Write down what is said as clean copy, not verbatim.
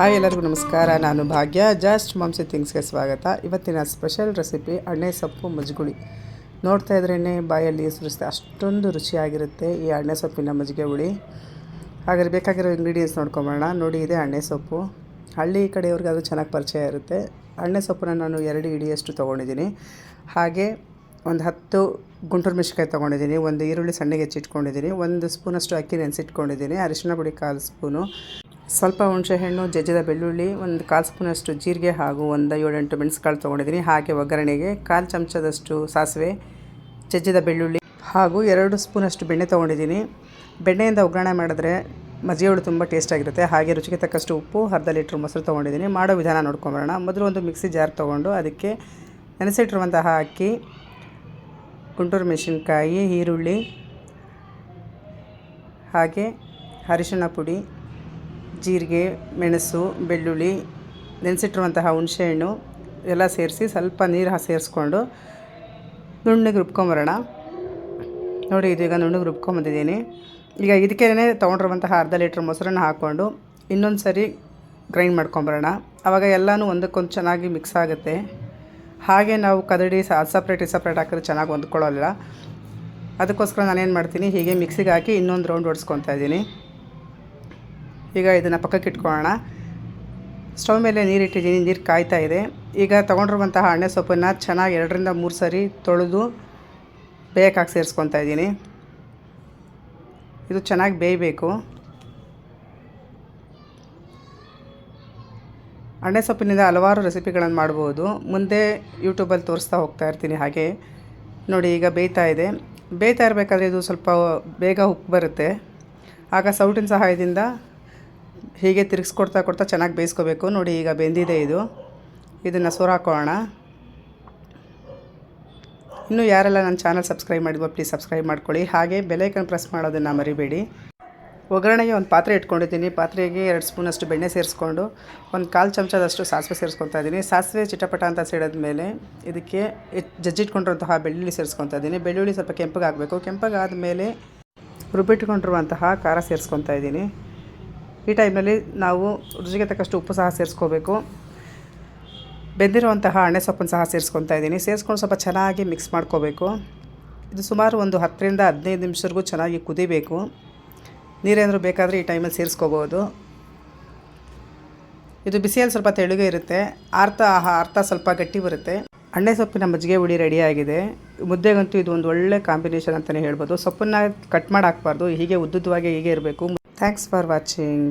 Hi ಎಲ್ಲರಿಗೂ ನಮಸ್ಕಾರ. ನಾನು ಭಾಗ್ಯ. ಜಸ್ಟ್ ಮಾಮ್ಸಿ ಥಿಂಗ್ಸ್ಗೆ ಸ್ವಾಗತ. ಇವತ್ತಿನ ಸ್ಪೆಷಲ್ ರೆಸಿಪಿ ಅಣ್ಣೆ ಸೊಪ್ಪು ಮಜ್ಗುಳಿ. ನೋಡ್ತಾ ಇದ್ರೇ ಬಾಯಲ್ಲಿ ಸುರಿಸ್ತೆ ಅಷ್ಟೊಂದು ರುಚಿಯಾಗಿರುತ್ತೆ ಈ ಅಣ್ಣೆ ಸೊಪ್ಪಿನ ಮಜ್ಜಿಗೆ ಹುಳಿ. ಹಾಗಾದ್ರೆ ಬೇಕಾಗಿರೋ ಇಂಗ್ರೀಡಿಯೆಂಟ್ಸ್ ನೋಡ್ಕೊಂಬೋಣ. ನೋಡಿ, ಇದೆ ಅಣ್ಣೆ ಸೊಪ್ಪು. ಹಳ್ಳಿ ಕಡೆಯವ್ರಿಗೆ ಅದು ಚೆನ್ನಾಗಿ ಪರಿಚಯ ಇರುತ್ತೆ. ಅಣ್ಣೆ ಸೊಪ್ಪನ್ನ ನಾನು 2 ಹಿಡಿಯಷ್ಟು ತೊಗೊಂಡಿದ್ದೀನಿ. ಹಾಗೆ ಒಂದು 10 ಗುಂಟೂರು ಮೆಣಸಿನ್ಕಾಯಿ ತೊಗೊಂಡಿದ್ದೀನಿ. ಒಂದು ಈರುಳ್ಳಿ ಸಣ್ಣಗೆ ಹೆಚ್ಚಿಟ್ಕೊಂಡಿದ್ದೀನಿ. 1 ಸ್ಪೂನಷ್ಟು ಅಕ್ಕಿ ನೆನೆಸಿಟ್ಕೊಂಡಿದ್ದೀನಿ. ಅರಿಶಿನ ಪುಡಿ 1/4 ಸ್ಪೂನು, ಸ್ವಲ್ಪ ಹುಣಸೆಹಣ್ಣು, ಜಜ್ಜಿದ ಬೆಳ್ಳುಳ್ಳಿ, 1/4 ಸ್ಪೂನಷ್ಟು ಜೀರಿಗೆ ಹಾಗೂ 7-8 ಮೆಣಸುಕಾಳು ತೊಗೊಂಡಿದ್ದೀನಿ. ಹಾಗೆ ಒಗ್ಗರಣೆಗೆ 1/4 ಚಮಚದಷ್ಟು ಸಾಸಿವೆ, ಜಜ್ಜಿದ ಬೆಳ್ಳುಳ್ಳಿ ಹಾಗೂ 2 ಸ್ಪೂನಷ್ಟು ಬೆಣ್ಣೆ ತೊಗೊಂಡಿದ್ದೀನಿ. ಬೆಣ್ಣೆಯಿಂದ ಒಗ್ಗರಣೆ ಮಾಡಿದ್ರೆ ಮಜ್ಜಿಗೆ ಹುಳಿ ತುಂಬ ಟೇಸ್ಟಾಗಿರುತ್ತೆ. ಹಾಗೆ ರುಚಿಗೆ ತಕ್ಕಷ್ಟು ಉಪ್ಪು, ಅರ್ಧ ಲೀಟ್ರ್ ಮೊಸರು ತೊಗೊಂಡಿದ್ದೀನಿ. ಮಾಡೋ ವಿಧಾನ ನೋಡ್ಕೊಂಬರೋಣ. ಮೊದಲು ಒಂದು ಮಿಕ್ಸಿ ಜಾರ್ ತೊಗೊಂಡು ಅದಕ್ಕೆ ನೆನೆಸಿಟ್ಟಿರುವಂತಹ ಅಕ್ಕಿ, ಗುಂಟೂರು ಮೆಣಸಿನ್ಕಾಯಿ, ಈರುಳ್ಳಿ, ಹಾಗೆ ಅರಿಶಿಣ ಪುಡಿ, ಜೀರಿಗೆ, ಮೆಣಸು, ಬೆಳ್ಳುಳ್ಳಿ, ನೆನೆಸಿಟ್ಟಿರುವಂತಹ ಹುಣಸೆಹಣ್ಣು ಎಲ್ಲ ಸೇರಿಸಿ ಸ್ವಲ್ಪ ನೀರು ಸೇರಿಸ್ಕೊಂಡು ನುಣ್ಣಗೆ ರುಬ್ಕೊಂಬರೋಣ. ನೋಡಿ, ಇದೀಗ ನುಣ್ಣಗೆ ರುಬ್ಕೊಂಬಂದಿದ್ದೀನಿ. ಈಗ ಇದಕ್ಕೇ ತೊಗೊಂಡಿರುವಂತಹ ಅರ್ಧ ಲೀಟ್ರ್ ಮೊಸರನ್ನು ಹಾಕ್ಕೊಂಡು ಇನ್ನೊಂದು ಸರಿ ಗ್ರೈಂಡ್ ಮಾಡ್ಕೊಂಬರೋಣ. ಆವಾಗ ಎಲ್ಲನೂ ಒಂದಕ್ಕೊಂದು ಚೆನ್ನಾಗಿ ಮಿಕ್ಸ್ ಆಗುತ್ತೆ. ಹಾಗೆ ನಾವು ಕದಡಿ ಸಪ್ರೇಟ್ ಹಾಕಿದ್ರೆ ಚೆನ್ನಾಗಿ ಹೊಂದ್ಕೊಳ್ಳೋಲ್ಲ. ಅದಕ್ಕೋಸ್ಕರ ನಾನೇನು ಮಾಡ್ತೀನಿ, ಹೀಗೆ ಮಿಕ್ಸಿಗೆ ಹಾಕಿ ಇನ್ನೊಂದು ರೌಂಡ್ ಹೊಡ್ಸ್ಕೊತಾ ಇದ್ದೀನಿ. ಈಗ ಇದನ್ನು ಪಕ್ಕಕ್ಕೆ ಇಟ್ಕೊಳ್ಳೋಣ. ಸ್ಟವ್ ಮೇಲೆ ನೀರಿಟ್ಟಿದ್ದೀನಿ. ನೀರು ಕಾಯ್ತಾ ಇದೆ. ಈಗ ತೊಗೊಂಡಿರುವಂತಹ ಅಣ್ಣೆ ಸೊಪ್ಪನ್ನು ಚೆನ್ನಾಗಿ 2-3 ಸರಿ ತೊಳೆದು ಬೇಯಕ್ಕೆ ಸೇರಿಸ್ಕೊತಾ ಇದ್ದೀನಿ. ಇದು ಚೆನ್ನಾಗಿ ಬೇಯಬೇಕು. ಅಣ್ಣೆ ಸೊಪ್ಪಿನಿಂದ ಹಲವಾರು ರೆಸಿಪಿಗಳನ್ನು ಮಾಡ್ಬೋದು. ಮುಂದೆ ಯೂಟ್ಯೂಬಲ್ಲಿ ತೋರಿಸ್ತಾ ಹೋಗ್ತಾ ಇರ್ತೀನಿ. ಹಾಗೆ ನೋಡಿ, ಈಗ ಬೇಯ್ತಾ ಇದೆ. ಬೇಯ್ತಾ ಇರಬೇಕಾದ್ರೆ ಇದು ಸ್ವಲ್ಪ ಬೇಗ ಉಪ್ಪು ಬರುತ್ತೆ. ಆಗ ಸೌಟಿನ ಸಹಾಯದಿಂದ ಹೀಗೆ ತಿರುಗಿಸ್ಕೊಡ್ತಾ ಚೆನ್ನಾಗಿ ಬೇಯಿಸ್ಕೋಬೇಕು. ನೋಡಿ, ಈಗ ಬೆಂದಿದೆ ಇದು. ಇದನ್ನು ಸೋರು ಹಾಕೋಣ. ಇನ್ನೂ ಯಾರೆಲ್ಲ ನನ್ನ ಚಾನಲ್ ಸಬ್ಸ್ಕ್ರೈಬ್ ಮಾಡಿದ್ವೋ ಪ್ಲೀಸ್ ಸಬ್ಸ್ಕ್ರೈಬ್ ಮಾಡ್ಕೊಳ್ಳಿ. ಹಾಗೆ ಬೆಲ್ ಐಕಾನ್ ಪ್ರೆಸ್ ಮಾಡೋದನ್ನು ಮರಿಬೇಡಿ. ಒಗ್ಗರಣೆಗೆ ಒಂದು ಪಾತ್ರೆ ಇಟ್ಕೊಂಡಿದ್ದೀನಿ. ಪಾತ್ರೆಗೆ 2 ಸ್ಪೂನಷ್ಟು ಬೆಣ್ಣೆ ಸೇರಿಸ್ಕೊಂಡು 1/4 ಚಮಚದಷ್ಟು ಸಾಸಿವೆ ಸೇರಿಸ್ಕೊತಾ ಇದ್ದೀನಿ. ಸಾಸಿವೆ ಚಿಟಪಟ ಅಂತ ಸಿಡಿದ ಮೇಲೆ ಇದಕ್ಕೆ ಜಜ್ಜಿಟ್ಕೊಂಡಿರುವಂತಹ ಬೆಳ್ಳುಳ್ಳಿ ಸೇರಿಸ್ಕೊತಾ ಇದ್ದೀನಿ. ಬೆಳ್ಳುಳ್ಳಿ ಸ್ವಲ್ಪ ಕೆಂಪಗಾಗಬೇಕು. ಕೆಂಪಗಾದ ಮೇಲೆ ರುಬ್ಬಿಟ್ಕೊಂಡಿರುವಂತಹ ಖಾರ ಸೇರಿಸ್ಕೊತಾ ಇದ್ದೀನಿ. ಈ ಟೈಮ್ನಲ್ಲಿ ನಾವು ರುಚಿಗೆ ತಕ್ಕಷ್ಟು ಉಪ್ಪು ಸಹ ಸೇರಿಸ್ಕೋಬೇಕು. ಬೆಂದಿರುವಂತಹ ಅಣ್ಣೆ ಸೊಪ್ಪನ್ನು ಸಹ ಸೇರಿಸ್ಕೊತಾ ಇದ್ದೀನಿ. ಸೇರಿಸ್ಕೊಂಡು ಸ್ವಲ್ಪ ಚೆನ್ನಾಗಿ ಮಿಕ್ಸ್ ಮಾಡ್ಕೋಬೇಕು. ಇದು ಸುಮಾರು ಒಂದು 10-15 ನಿಮಿಷವರೆಗೂ ಚೆನ್ನಾಗಿ ಕುದಿಬೇಕು. ನೀರೇನಾದರೂ ಬೇಕಾದರೆ ಈ ಟೈಮಲ್ಲಿ ಸೇರಿಸ್ಕೋಬೋದು. ಇದು ಬಿಸಿಯಲ್ಲಿ ಸ್ವಲ್ಪ ತೆಳುಗೆ ಇರುತ್ತೆ. ಆರ್ತಾ ಸ್ವಲ್ಪ ಗಟ್ಟಿ ಬರುತ್ತೆ. ಅಣ್ಣೆ ಸೊಪ್ಪಿನ ಮಜ್ಜಿಗೆ ಹುಳಿ ರೆಡಿಯಾಗಿದೆ. ಮುದ್ದೆಗಂತೂ ಇದು ಒಂದು ಒಳ್ಳೆ ಕಾಂಬಿನೇಷನ್ ಅಂತಲೇ ಹೇಳ್ಬೋದು. ಸೊಪ್ಪನ್ನು ಕಟ್ ಮಾಡಿ ಹಾಕಬಾರ್ದು. ಹೀಗೆ ಉದ್ದುದ್ದವಾಗಿ ಹೀಗೆ ಇರಬೇಕು. Thanks for watching.